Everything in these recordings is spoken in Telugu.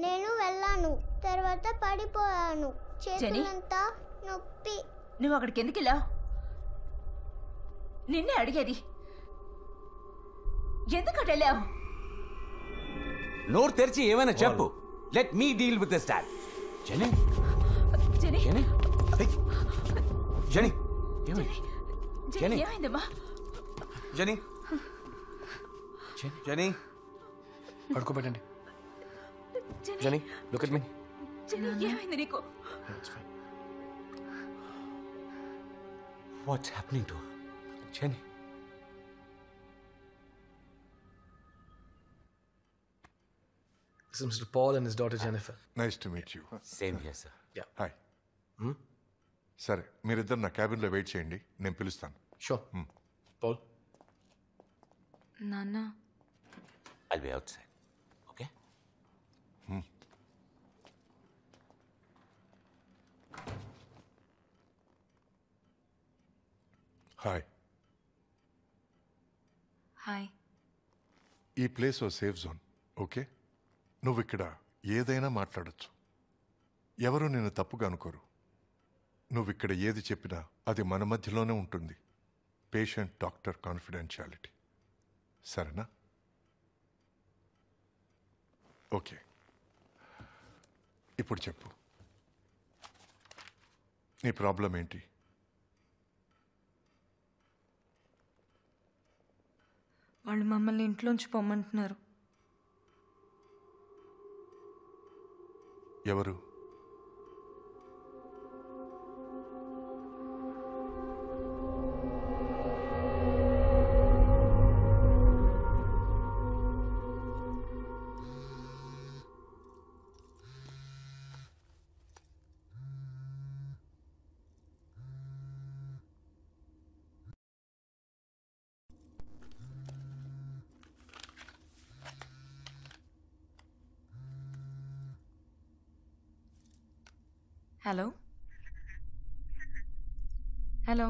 నేను వెళ్ళాను, తర్వాత పడిపోయాను, చేతులంతా నొప్పి. నువ్వు అక్కడికి ఎందుకు వెళ్ళావు? నిన్నే అడిగేది. ఎందుకు వెళ్ళావు? నోరు తెరిచి ఏమైనా చెప్పు. Let me deal with this dad. Jenny Jenny Jenny Jenny Jenny ఏమైందమ్మా? జెనీ జెనీ పడుకోబెట్టండి. Jenny look at me. Jenny ఏమైంది నీకు? What's happening to Jenny? This is Mr. Paul and his daughter Jennifer. Nice to meet you. Same here sir. Yeah. Hi. సరే, మీరిద్దరు నా క్యాబిన్లో వెయిట్ చేయండి, నేను పిలుస్తాను. Sure. Paul. నాన్న I'll be outside. Okay? Hi. Hi. ఈ ప్లేస్ ఓ సేఫ్ జోన్. ఓకే, నువ్వు ఇక్కడ ఏదైనా మాట్లాడచ్చు. ఎవరు నిన్ను తప్పుగా అనుకోరు. నువ్వు ఇక్కడ ఏది చెప్పినా అది మన మధ్యలోనే ఉంటుంది. Patient doctor confidentiality. సరేనా? ఓకే, ఇప్పుడు చెప్పు, నీ ప్రాబ్లం ఏంటి? వాళ్ళు మమ్మల్ని ఇంట్లోంచి పొమ్మంటున్నారు. ఎవరు? Hello hello.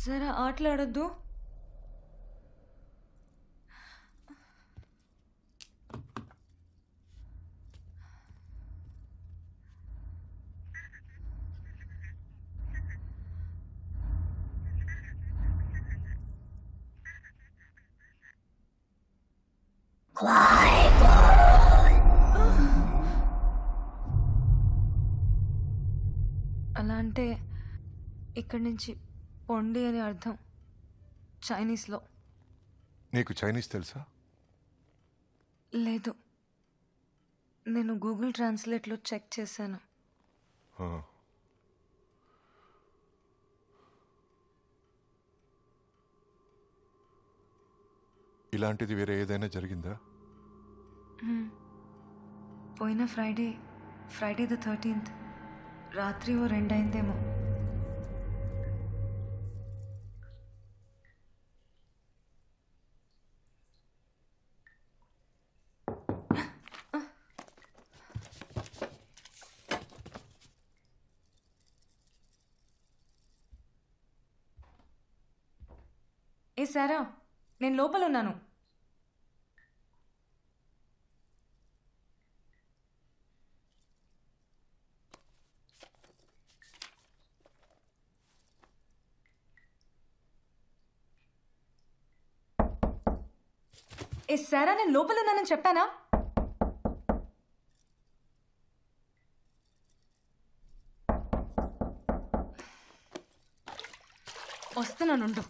సరే ఆటలాడొద్దు. అలా అంటే ఇక్కడి నుంచి పొండి అని అర్థం చైనీస్లో. నీకు చైనీస్ తెలుసా? లేదు, నేను గూగుల్ ట్రాన్స్లేట్లో చెక్ చేశాను. ఇలాంటిది వేరే ఏదైనా జరిగిందా? పోయిన ఫ్రైడే ద 13th రాత్రి ఓ 2 అయిందేమో. ఏ సారా, నేను లోపల ఉన్నాను. ఏ సారా, నేను లోపల ఉన్నానని చెప్పానా? వస్తున్నానుండు.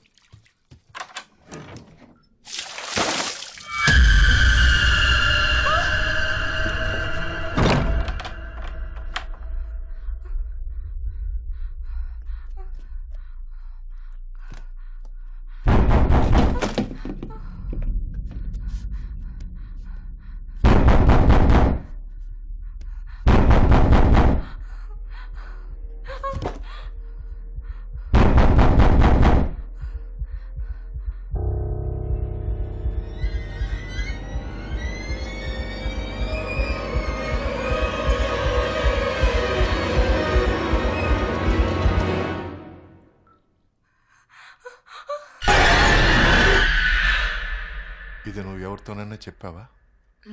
ఇది నువ్వు ఎవరితోనైనా చెప్పావా?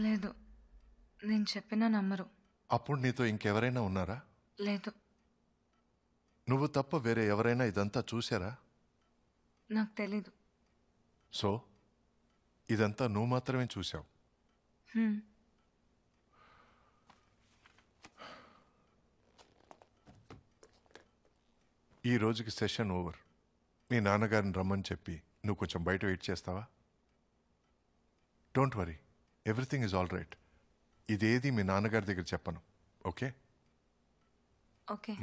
లేదు, నేను చెప్పినా నమ్మరు. అప్పుడు నీతో ఇంకెవరైనా ఉన్నారా? లేదు, నువ్వు తప్ప వేరే ఎవరైనా ఇదంతా చూశారా? నాకు తెలీదు. సో ఇదంతా నువ్వు మాత్రమే చూశావు. హ్మ్. ఈ రోజుకి సెషన్ ఓవర్. మీ నాన్నగారిని రమ్మని చెప్పి నువ్వు కొంచెం బయట వెయిట్ చేస్తావా? Don't worry, everything is all right. ఇదేది మీ నాన్నగారి దగ్గర చెప్పను, ఓకే? ఓకే.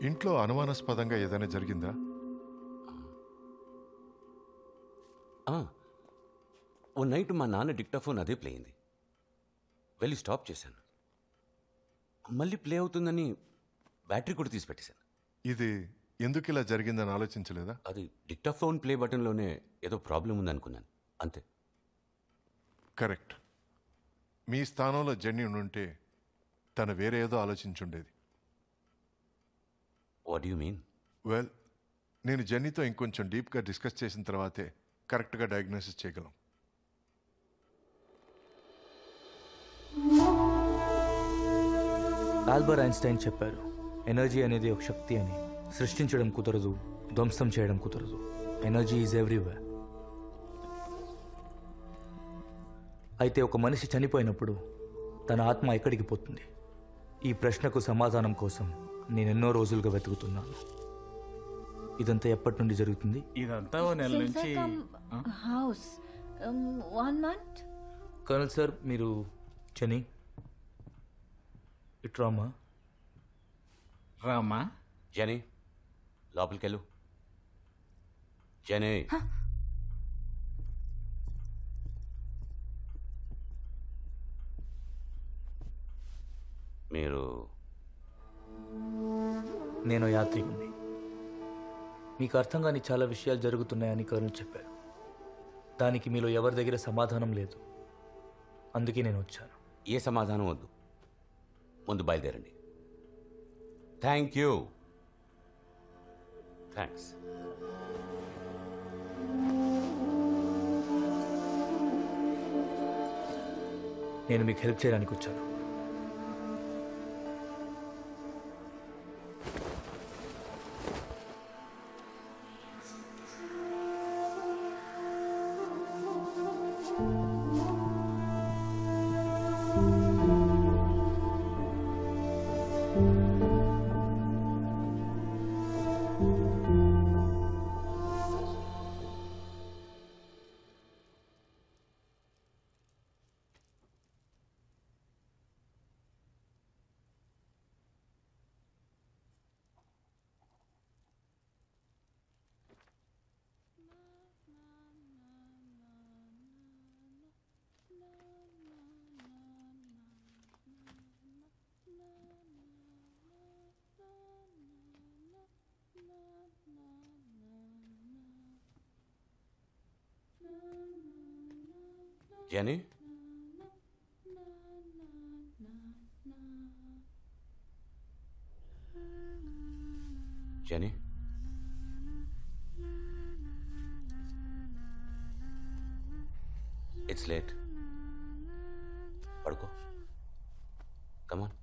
ఇంట్లో అనుమానాస్పదంగా ఏదైనా జరిగిందా? ఓ నైట్ మా నాన్న డిక్టాఫోన్ అదే ప్లే అయింది. వెళ్ళి స్టాప్ చేశాను. మళ్ళీ ప్లే అవుతుందని బ్యాటరీ కూడా తీసి పెట్టేశాను. ఇది ఎందుకు ఇలా జరిగిందని ఆలోచించలేదా? అది డిక్టాఫోన్ ప్లే బటన్లోనే ఏదో ప్రాబ్లం ఉందనుకున్నాను, అంతే. కరెక్ట్. మీ స్థానంలో జెన్నీ ఉంటే తను వేరే ఏదో ఆలోచించుండేది. What you mean? వెల్, నేను జెన్నీతో ఇంకొంచెం డీప్గా డిస్కస్ చేసిన తర్వాతే కరెక్ట్గా డయాగ్నోసిస్ చేయగలం. ఆల్బర్ట్ ఐన్స్టైన్ చెప్పారు, ఎనర్జీ అనేది ఒక శక్తి అని. సృష్టించడం కుదరదు, ధ్వంసం చేయడం కుదరదు. Energy is everywhere. అయితే ఒక మనిషి చనిపోయినప్పుడు తన ఆత్మ ఎక్కడికి పోతుంది? ఈ ప్రశ్నకు సమాధానం కోసం నేను ఎన్నో రోజులుగా వెతుకుతున్నాను. ఇదంతా ఎప్పటి నుండి జరుగుతుంది? ఇదంతా ఓ నెల నుంచి హౌస్ 1 month. కర్నల్ సార్, మీరు చని ఇట్రామా? రామా. జనీ, లోపలికెళ్ళు. జనీ, మీరు నేను యాత్రికుని. మీకు అర్థం కాని చాలా విషయాలు జరుగుతున్నాయని కర్నల్ చెప్పారు. దానికి మీలో ఎవరి దగ్గర సమాధానం లేదు. అందుకే నేను వచ్చాను. ఏ సమాధానం వద్దు, ముందు బయలుదేరండి. Thank you. థ్యాంక్స్. నేను మీకు హెల్ప్ చేయడానికి వచ్చాను. జనీ, జనీ, ఇట్స్ లేట్. పడుకో. కమాన్.